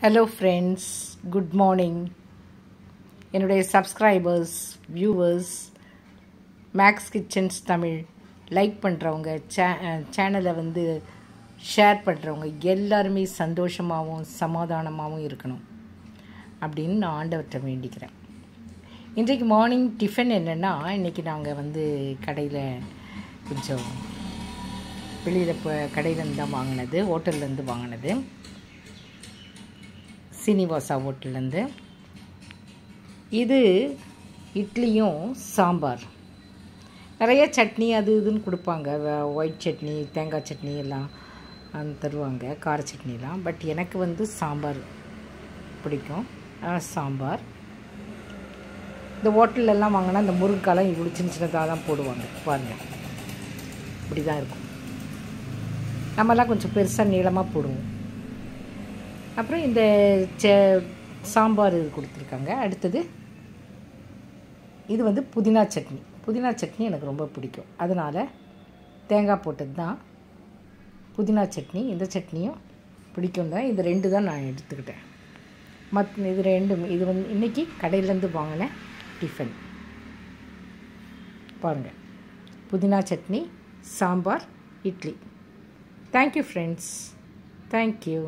Hello friends, good morning. என்னுடைய subscribers, viewers, Max kitchens Tamil like பண்ணுறவங்க, சேனலை ஷேர் பண்ணுறவங்க எல்லாருமே சந்தோஷமாகவும் சமாதானமாகவும் இருக்கணும் அப்படின்னு நான் ஆண்டவர்கிட்ட வேண்டிக்கிறேன். இன்றைக்கு மார்னிங் டிஃபன் என்னென்னா, இன்றைக்கி நாங்கள் கடையில் கொஞ்சம் வெளியில் கடையிலேருந்து தான் வாங்கினது, ஹோட்டல்லேருந்து வாங்கினது, சீனிவாசா ஹோட்டல்லேருந்து. இது இட்லியும் சாம்பார், நிறைய சட்னி அது இதுன்னு கொடுப்பாங்க. ஒயிட் சட்னி, தேங்காய் சட்னி எல்லாம் தருவாங்க, கார சட்னிலாம். பட் எனக்கு சாம்பார் பிடிக்கும். சாம்பார் இந்த ஹோட்டல்லலாம் வாங்கினா இந்த முருங்கைக்காலாம் இவ்வளோ சின்ன சின்னதாக தான் போடுவாங்க பாருங்கள், இப்படி தான் இருக்கும். நம்மலாம் கொஞ்சம் பெருசாக நீளமாக போடுவோம். அப்புறம் இந்த சாம்பார் இது கொடுத்துருக்காங்க. அடுத்தது இது புதினா சட்னி. புதினா சட்னி எனக்கு ரொம்ப பிடிக்கும், அதனால் தேங்காய் போட்டது தான் புதினா சட்னி. இந்த சட்னியும் பிடிக்கும் தான். இது ரெண்டு தான் நான் எடுத்துக்கிட்டேன். இது ரெண்டும் இது இன்றைக்கி கடையிலேருந்து வாங்கின டிஃபன். பாருங்கள், புதினா chutney, sambar, idli. Thank you friends, thank you.